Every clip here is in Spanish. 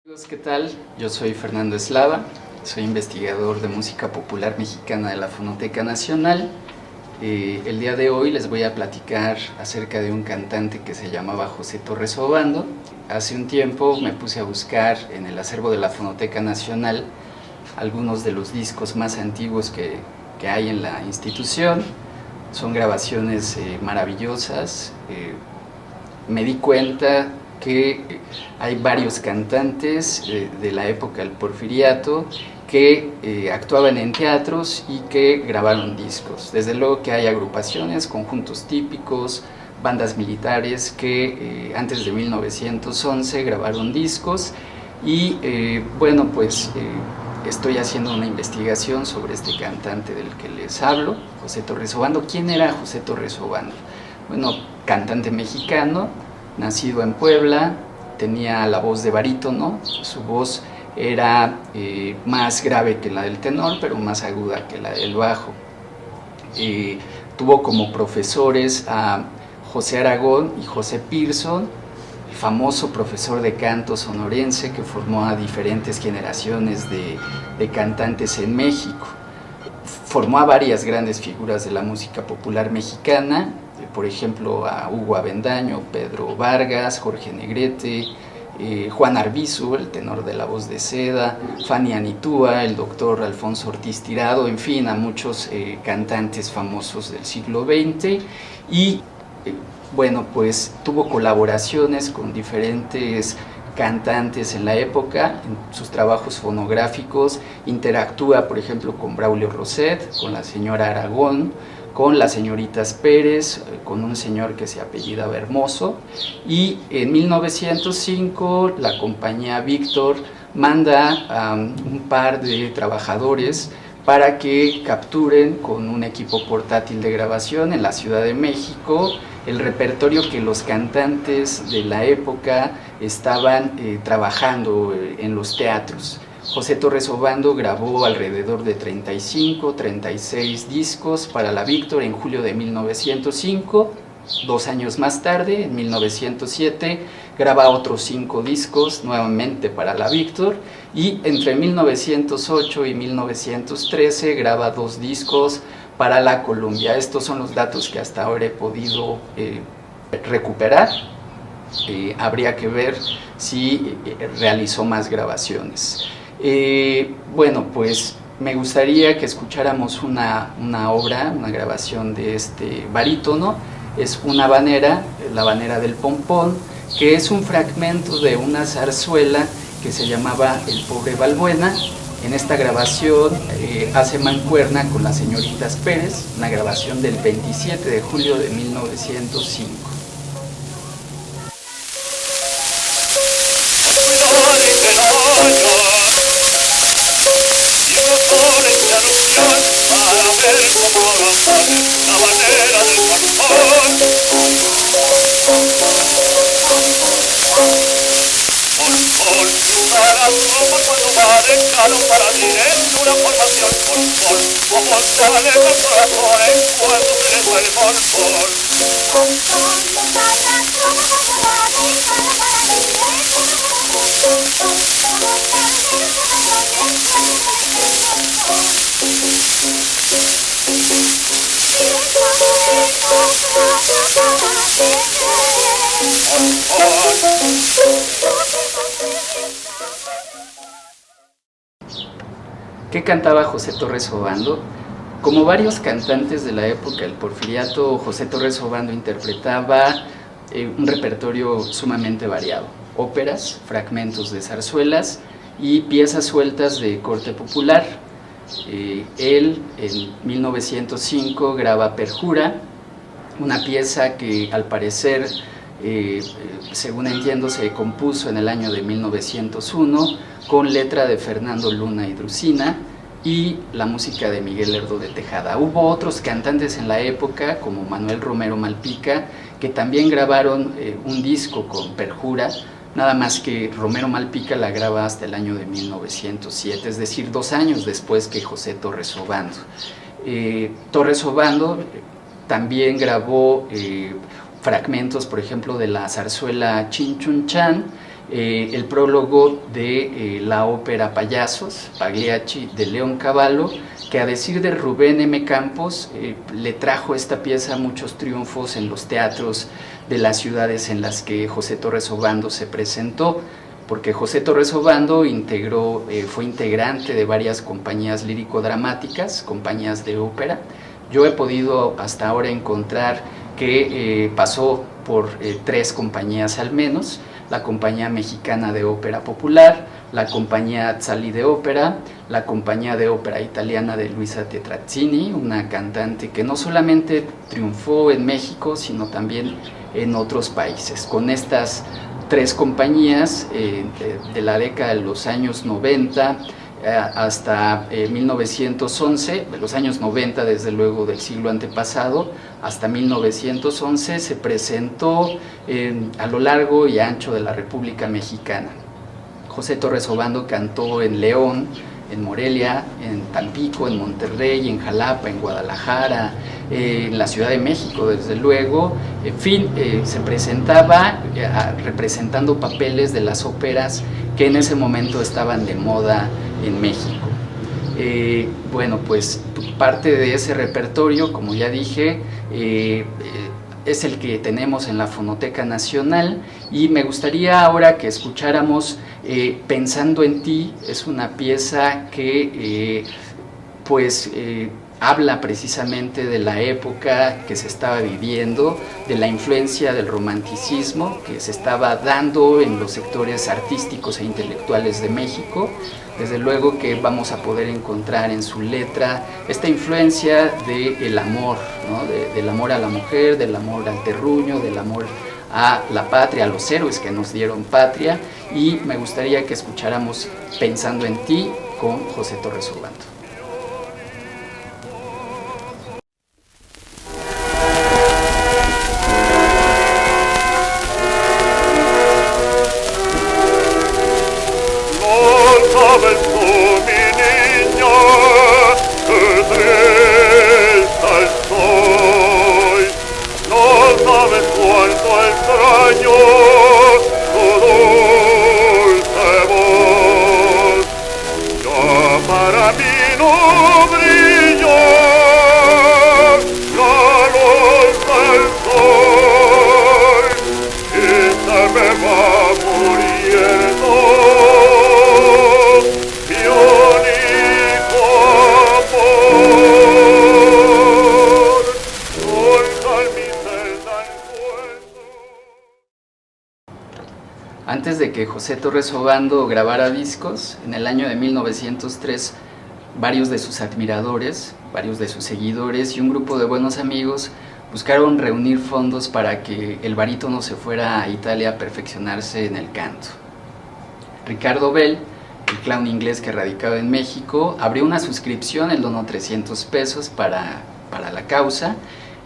Amigos, ¿qué tal? Yo soy Fernando Eslava, soy investigador de música popular mexicana de la Fonoteca Nacional. El día de hoy les voy a platicar acerca de un cantante que se llamaba José Torres Obando. Hace un tiempo me puse a buscar en el acervo de la Fonoteca Nacional algunos de los discos más antiguos que hay en la institución. Son grabaciones maravillosas. Me di cuenta que hay varios cantantes de la época del Porfiriato que actuaban en teatros y que grabaron discos. Desde luego que hay agrupaciones, conjuntos típicos, bandas militares que antes de 1911 grabaron discos y estoy haciendo una investigación sobre este cantante del que les hablo, José Torres Obando. ¿Quién era José Torres Obando? Bueno, cantante mexicano, nacido en Puebla, tenía la voz de barítono, su voz era más grave que la del tenor, pero más aguda que la del bajo. Tuvo como profesores a José Aragón y José Pearson, el famoso profesor de canto sonorense que formó a diferentes generaciones de cantantes en México. Formó a varias grandes figuras de la música popular mexicana, por ejemplo a Hugo Avendaño, Pedro Vargas, Jorge Negrete, Juan Arbizu, el tenor de la voz de seda, Fanny Anitúa, el doctor Alfonso Ortiz Tirado, en fin, a muchos cantantes famosos del siglo XX. Y tuvo colaboraciones con diferentes cantantes en la época. En sus trabajos fonográficos interactúa, por ejemplo, con Braulio Rosset, con la señora Aragón, con las señoritas Pérez, con un señor que se apellidaba Hermoso. Y en 1905 la compañía Víctor manda a un par de trabajadores para que capturen con un equipo portátil de grabación en la Ciudad de México el repertorio que los cantantes de la época estaban trabajando en los teatros. José Torres Obando grabó alrededor de 35, 36 discos para la Víctor en julio de 1905. 2 años más tarde, en 1907, graba otros 5 discos nuevamente para la Víctor, y entre 1908 y 1913 graba 2 discos para la Columbia. Estos son los datos que hasta ahora he podido recuperar. Habría que ver si realizó más grabaciones. Me gustaría que escucháramos una obra, una grabación de este barítono. Es una habanera, la habanera del Pompón, que es un fragmento de una zarzuela que se llamaba El pobre Balbuena. En esta grabación hace mancuerna con las señoritas Pérez, una grabación del 27 de julio de 1905. Para diré una formación como sale del corazón cuando se le sale por sol. ¿Qué cantaba José Torres Obando? Como varios cantantes de la época del Porfiriato, José Torres Obando interpretaba un repertorio sumamente variado: óperas, fragmentos de zarzuelas y piezas sueltas de corte popular. Él en 1905 graba Perjura, una pieza que al parecer, según entiendo, se compuso en el año de 1901 con letra de Fernando Luna y Drusina y la música de Miguel Lerdo de Tejada. Hubo otros cantantes en la época, como Manuel Romero Malpica, que también grabaron un disco con Perjura, nada más que Romero Malpica la graba hasta el año de 1907, es decir, 2 años después que José Torres Obando. Torres Obando también grabó fragmentos, por ejemplo, de la zarzuela Chin Chun Chan, el prólogo de la ópera Payasos, Pagliacci, de León Cavallo, que a decir de Rubén M. Campos, le trajo esta pieza muchos triunfos en los teatros de las ciudades en las que José Torres Obando se presentó, porque José Torres Obando fue integrante de varias compañías lírico-dramáticas, compañías de ópera. Yo he podido hasta ahora encontrar que pasó por 3 compañías al menos: la Compañía Mexicana de Ópera Popular, la Compañía Azzali de Ópera, la Compañía de Ópera Italiana de Luisa Tetrazzini, una cantante que no solamente triunfó en México, sino también en otros países. Con estas 3 compañías, de la década de los años 90 hasta 1911, de los años 90 desde luego del siglo antepasado, hasta 1911 se presentó a lo largo y ancho de la República Mexicana. José Torres Obando cantó en León, en Morelia, en Tampico, en Monterrey, en Jalapa, en Guadalajara, en la Ciudad de México, desde luego. En fin, se presentaba representando papeles de las óperas que en ese momento estaban de moda en México. Bueno, pues parte de ese repertorio, como ya dije, es el que tenemos en la Fonoteca Nacional, y me gustaría ahora que escucháramos Pensando en ti. Es una pieza que habla precisamente de la época que se estaba viviendo, de la influencia del romanticismo que se estaba dando en los sectores artísticos e intelectuales de México. Desde luego que vamos a poder encontrar en su letra esta influencia del amor, ¿no? Del amor a la mujer, del amor al terruño, del amor a la patria, a los héroes que nos dieron patria, y me gustaría que escucháramos Pensando en ti con José Torres Obando. Antes de que José Torres Obando grabara discos, en el año de 1903, varios de sus admiradores, varios de sus seguidores y un grupo de buenos amigos buscaron reunir fondos para que el barítono se fuera a Italia a perfeccionarse en el canto. Ricardo Bell, el clown inglés que radicaba en México, abrió una suscripción, él donó 300 pesos para la causa.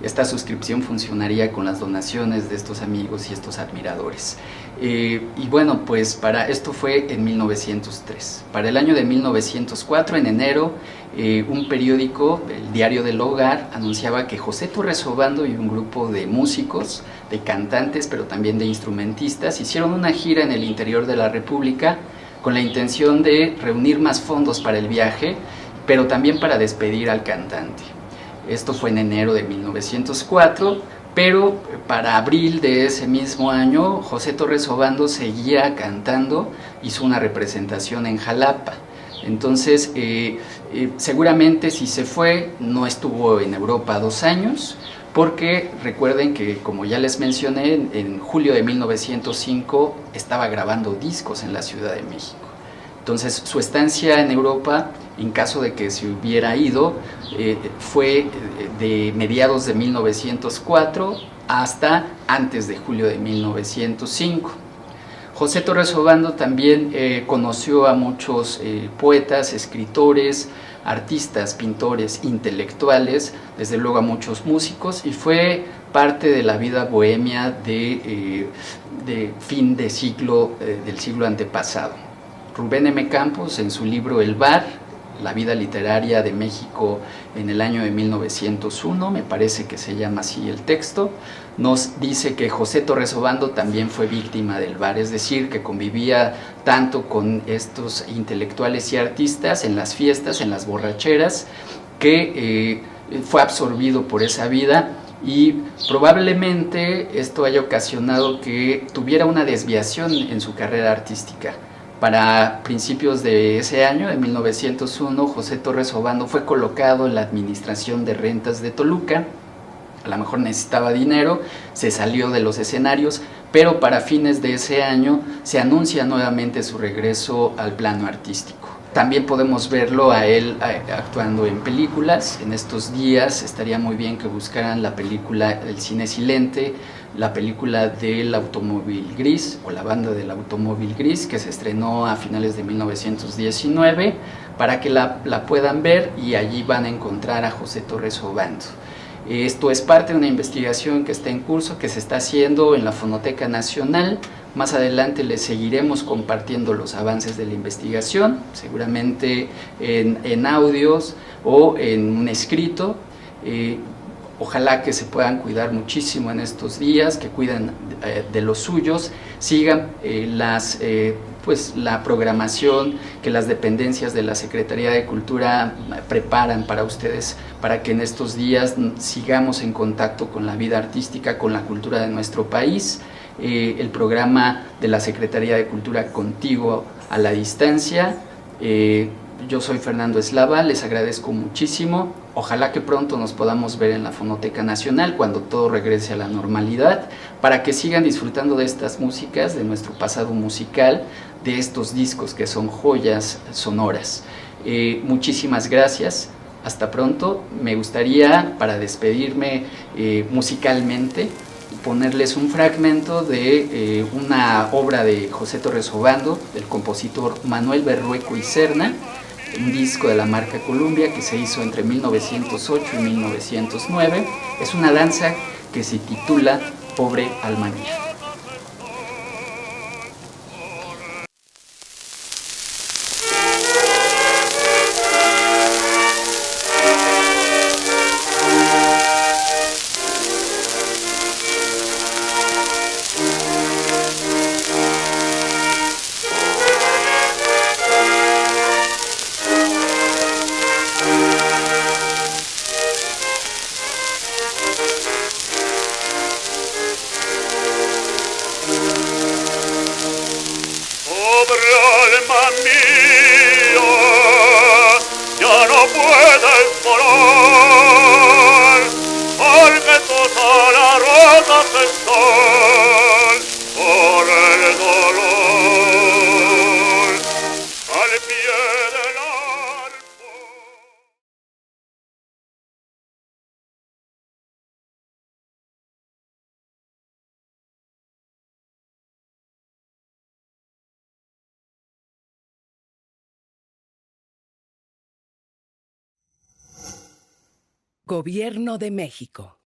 Esta suscripción funcionaría con las donaciones de estos amigos y estos admiradores. Y bueno, pues esto fue en 1903. Para el año de 1904, en enero, un periódico, el Diario del Hogar, anunciaba que José Torres Obando y un grupo de músicos, de cantantes, pero también de instrumentistas, hicieron una gira en el interior de la República con la intención de reunir más fondos para el viaje, pero también para despedir al cantante. Esto fue en enero de 1904, pero para abril de ese mismo año, José Torres Obando seguía cantando, hizo una representación en Jalapa. Entonces, seguramente si se fue, no estuvo en Europa 2 años, porque recuerden que, como ya les mencioné, en julio de 1905 estaba grabando discos en la Ciudad de México. Entonces, su estancia en Europa, en caso de que se hubiera ido, fue de mediados de 1904 hasta antes de julio de 1905. José Torres Obando también conoció a muchos poetas, escritores, artistas, pintores, intelectuales, desde luego a muchos músicos, y fue parte de la vida bohemia de fin de siglo, del siglo antepasado. Rubén M. Campos, en su libro El Bar, la vida literaria de México en el año de 1901, me parece que se llama así el texto, nos dice que José Torres Obando también fue víctima del bar, es decir, que convivía tanto con estos intelectuales y artistas en las fiestas, en las borracheras, que fue absorbido por esa vida y probablemente esto haya ocasionado que tuviera una desviación en su carrera artística. Para principios de ese año, en 1901, José Torres Obando fue colocado en la Administración de Rentas de Toluca. A lo mejor necesitaba dinero, se salió de los escenarios, pero para fines de ese año se anuncia nuevamente su regreso al plano artístico. También podemos verlo a él actuando en películas. En estos días estaría muy bien que buscaran la película El Cine Silente, la película del Automóvil Gris o La Banda del Automóvil Gris, que se estrenó a finales de 1919, para que la puedan ver, y allí van a encontrar a José Torres Obando. Esto es parte de una investigación que está en curso, que se está haciendo en la Fonoteca Nacional. Más adelante les seguiremos compartiendo los avances de la investigación, seguramente en audios o en un escrito. Ojalá que se puedan cuidar muchísimo en estos días, que cuiden de los suyos, sigan la programación que las dependencias de la Secretaría de Cultura preparan para ustedes, para que en estos días sigamos en contacto con la vida artística, con la cultura de nuestro país. El programa de la Secretaría de Cultura Contigo a la Distancia. Yo soy Fernando Eslava, les agradezco muchísimo. Ojalá que pronto nos podamos ver en la Fonoteca Nacional cuando todo regrese a la normalidad, para que sigan disfrutando de estas músicas, de nuestro pasado musical, de estos discos que son joyas sonoras. Muchísimas gracias, hasta pronto. Me gustaría, para despedirme musicalmente, ponerles un fragmento de una obra de José Torres Obando, del compositor Manuel Berrueco y Serna, un disco de la marca Columbia que se hizo entre 1908 y 1909. Es una danza que se titula Pobre Alma Mía. Gobierno de México.